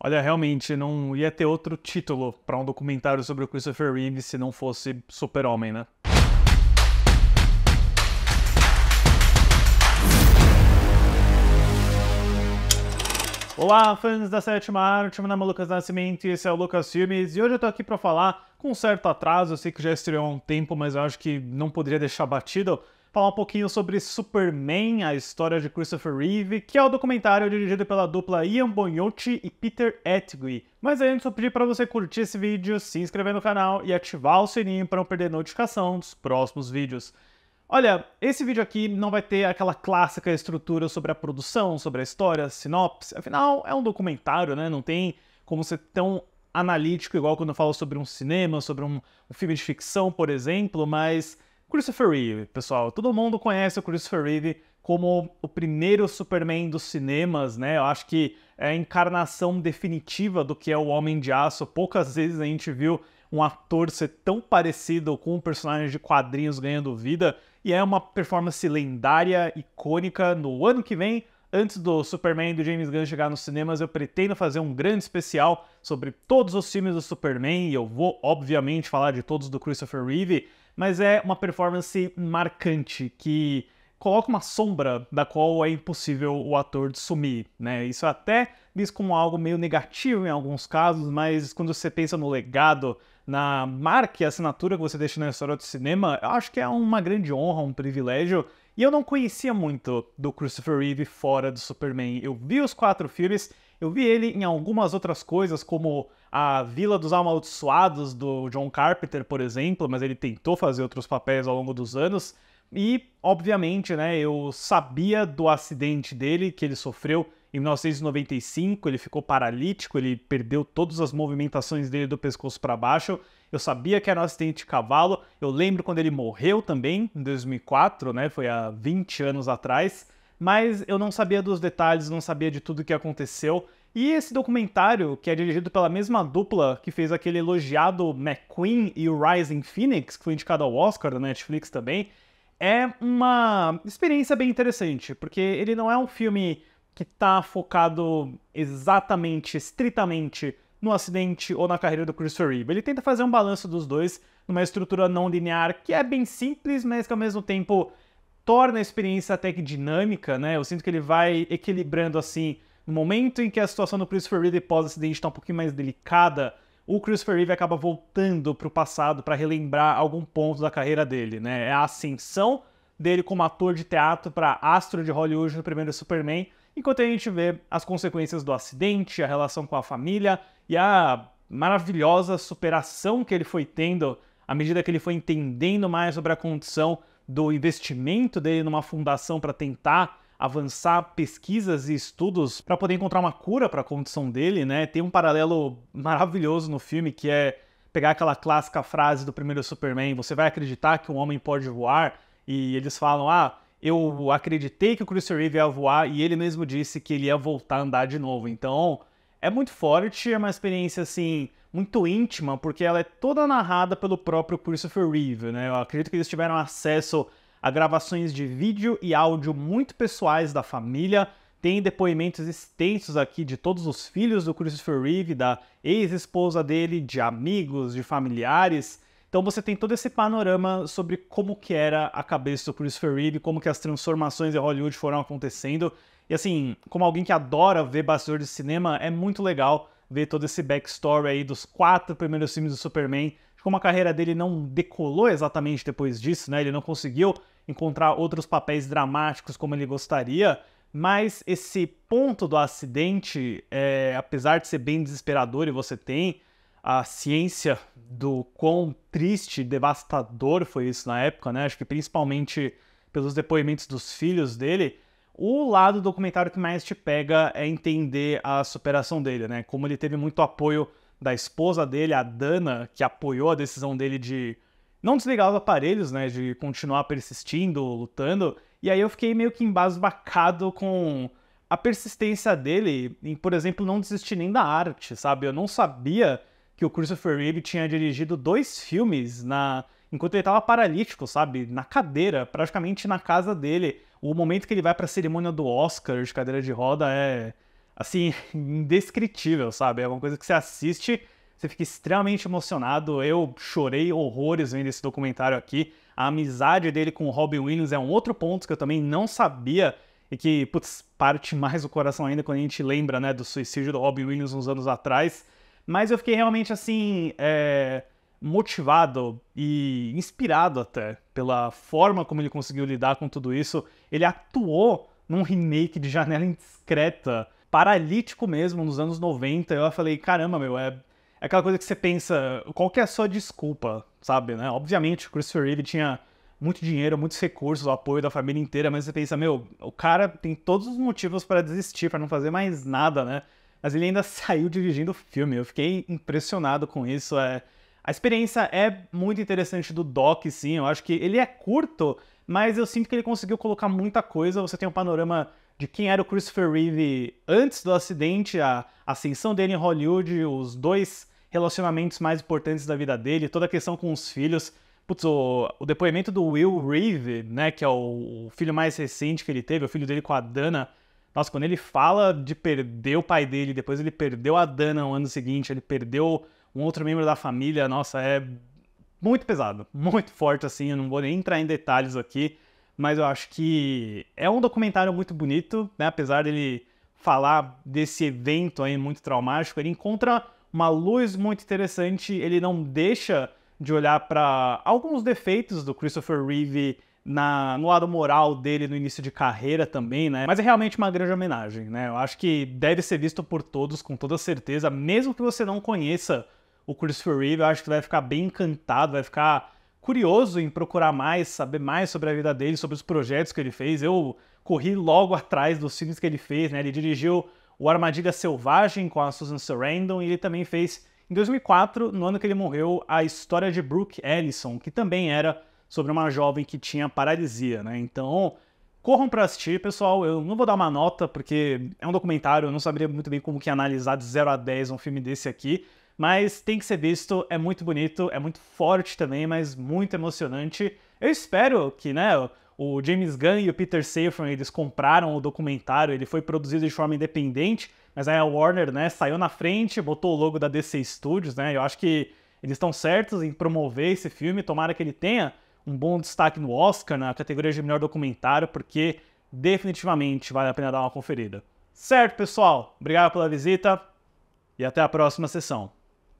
Olha, realmente não ia ter outro título para um documentário sobre o Christopher Reeve se não fosse Super-Homem, né? Olá, fãs da Sétima Arte, meu nome é Lucas Nascimento e esse é o Lucas Filmes, e hoje eu tô aqui pra falar com um certo atraso, eu sei que já estreou há um tempo, mas eu acho que não poderia deixar batido, falar um pouquinho sobre Superman, a história de Christopher Reeve, que é o documentário dirigido pela dupla Ian Boniotti e Peter Ettedgui. Mas antes eu pedi pra você curtir esse vídeo, se inscrever no canal e ativar o sininho para não perder notificação dos próximos vídeos. Olha, esse vídeo aqui não vai ter aquela clássica estrutura sobre a produção, sobre a história, sinopse, afinal é um documentário, né? Não tem como ser tão analítico igual quando eu falo sobre um cinema, sobre um filme de ficção, por exemplo, mas Christopher Reeve, pessoal, todo mundo conhece o Christopher Reeve como o primeiro Superman dos cinemas, né? Eu acho que é a encarnação definitiva do que é o Homem de Aço. Poucas vezes a gente viu um ator ser tão parecido com um personagem de quadrinhos ganhando vida, e é uma performance lendária, icônica. No ano que vem, antes do Superman e do James Gunn chegar nos cinemas, eu pretendo fazer um grande especial sobre todos os filmes do Superman, e eu vou, obviamente, falar de todos do Christopher Reeve, mas é uma performance marcante, que coloca uma sombra da qual é impossível o ator sumir, né? Isso é até visto como algo meio negativo em alguns casos, mas quando você pensa no legado, na marca e assinatura que você deixa na história do cinema, eu acho que é uma grande honra, um privilégio. E eu não conhecia muito do Christopher Reeve fora do Superman. Eu vi os 4 filmes, eu vi ele em algumas outras coisas, como a Vila dos Amaldiçoados, do John Carpenter, por exemplo, mas ele tentou fazer outros papéis ao longo dos anos. E, obviamente, né, eu sabia do acidente dele, que ele sofreu em 1995, ele ficou paralítico, ele perdeu todas as movimentações dele do pescoço para baixo. Eu sabia que era um acidente de cavalo, eu lembro quando ele morreu também, em 2004, né, foi há 20 anos atrás, mas eu não sabia dos detalhes, não sabia de tudo que aconteceu. E esse documentário, que é dirigido pela mesma dupla que fez aquele elogiado McQueen e o Rising Phoenix, que foi indicado ao Oscar da Netflix também, é uma experiência bem interessante, porque ele não é um filme que está focado exatamente, estritamente no acidente ou na carreira do Christopher Reeve. Ele tenta fazer um balanço dos dois numa estrutura não linear que é bem simples, mas que ao mesmo tempo torna a experiência até que dinâmica, né? Eu sinto que ele vai equilibrando assim, no momento em que a situação do Christopher Reeve pós-acidente está um pouquinho mais delicada, o Christopher Reeve acaba voltando para o passado para relembrar algum ponto da carreira dele, né? É a ascensão dele como ator de teatro para astro de Hollywood no primeiro Superman, enquanto a gente vê as consequências do acidente, a relação com a família e a maravilhosa superação que ele foi tendo à medida que ele foi entendendo mais sobre a condição do investimento dele numa fundação para tentar avançar pesquisas e estudos para poder encontrar uma cura para a condição dele, né? Tem um paralelo maravilhoso no filme que é pegar aquela clássica frase do primeiro Superman: você vai acreditar que um homem pode voar? E eles falam: eu acreditei que o Christopher Reeve ia voar e ele mesmo disse que ele ia voltar a andar de novo. Então, é muito forte, é uma experiência, assim, muito íntima, porque ela é toda narrada pelo próprio Christopher Reeve, né? Eu acredito que eles tiveram acesso a gravações de vídeo e áudio muito pessoais da família. Tem depoimentos extensos aqui de todos os filhos do Christopher Reeve, da ex-esposa dele, de amigos, de familiares. Então você tem todo esse panorama sobre como que era a cabeça do Christopher Reeve, como que as transformações em Hollywood foram acontecendo. E assim, como alguém que adora ver bastidores de cinema, é muito legal ver todo esse backstory aí dos 4 primeiros filmes do Superman, de como a carreira dele não decolou exatamente depois disso, né? Ele não conseguiu encontrar outros papéis dramáticos como ele gostaria, mas esse ponto do acidente, apesar de ser bem desesperador, e você tem a ciência do quão triste, devastador foi isso na época, né? Acho que principalmente pelos depoimentos dos filhos dele, o lado do documentário que mais te pega é entender a superação dele, né? Como ele teve muito apoio da esposa dele, a Dana, que apoiou a decisão dele de não desligar os aparelhos, né? De continuar persistindo, lutando. E aí eu fiquei meio que embasbacado com a persistência dele em, por exemplo, não desistir nem da arte, sabe? Eu não sabia que o Christopher Reeve tinha dirigido 2 filmes enquanto ele estava paralítico, sabe? Na cadeira, praticamente na casa dele. O momento que ele vai para a cerimônia do Oscar de cadeira de roda é assim, indescritível, sabe? É uma coisa que você assiste, você fica extremamente emocionado. Eu chorei horrores vendo esse documentário aqui. A amizade dele com o Robin Williams é um outro ponto que eu também não sabia e que, putz, parte mais o coração ainda quando a gente lembra, né, do suicídio do Robin Williams uns anos atrás. Mas eu fiquei realmente, assim, motivado e inspirado até pela forma como ele conseguiu lidar com tudo isso. Ele atuou num remake de Janela Indiscreta, paralítico mesmo, nos anos 90. Eu falei, caramba, meu, é aquela coisa que você pensa, qual que é a sua desculpa, sabe, né? Obviamente, o Christopher Reeve tinha muito dinheiro, muitos recursos, o apoio da família inteira, mas você pensa, meu, o cara tem todos os motivos para desistir, para não fazer mais nada, né? Mas ele ainda saiu dirigindo o filme. Eu fiquei impressionado com isso. A experiência é muito interessante do Doc, sim. Eu acho que ele é curto, mas eu sinto que ele conseguiu colocar muita coisa. Você tem um panorama de quem era o Christopher Reeve antes do acidente, a ascensão dele em Hollywood, os dois relacionamentos mais importantes da vida dele, toda a questão com os filhos. Putz, o depoimento do Will Reeve, né, que é o filho mais recente que ele teve, o filho dele com a Dana. Nossa, quando ele fala de perder o pai dele, depois ele perdeu a Dana no ano seguinte, ele perdeu um outro membro da família, nossa, é muito pesado, muito forte assim, eu não vou nem entrar em detalhes aqui, mas eu acho que é um documentário muito bonito, né, apesar dele falar desse evento aí muito traumático, ele encontra uma luz muito interessante, ele não deixa de olhar para alguns defeitos do Christopher Reeve no lado moral dele no início de carreira também, né? Mas é realmente uma grande homenagem, né? Eu acho que deve ser visto por todos com toda certeza, mesmo que você não conheça o Christopher Reeve, eu acho que vai ficar bem encantado, vai ficar curioso em procurar mais, saber mais sobre a vida dele, sobre os projetos que ele fez. Eu corri logo atrás dos filmes que ele fez, né? Ele dirigiu o Armadilha Selvagem com a Susan Sarandon e ele também fez, em 2004, no ano que ele morreu, A História de Brooke Ellison, que também era sobre uma jovem que tinha paralisia, né? Então, corram pra assistir, pessoal. Eu não vou dar uma nota, porque é um documentário, eu não saberia muito bem como que analisar de 0 a 10 um filme desse aqui, mas tem que ser visto, é muito bonito, é muito forte também, mas muito emocionante. Eu espero que, né, o James Gunn e o Peter Safran, eles compraram o documentário, ele foi produzido de forma independente, mas aí a Warner, né, saiu na frente, botou o logo da DC Studios, né? Eu acho que eles estão certos em promover esse filme, tomara que ele tenha um bom destaque no Oscar, na categoria de melhor documentário, porque definitivamente vale a pena dar uma conferida. Certo, pessoal? Obrigado pela visita e até a próxima sessão.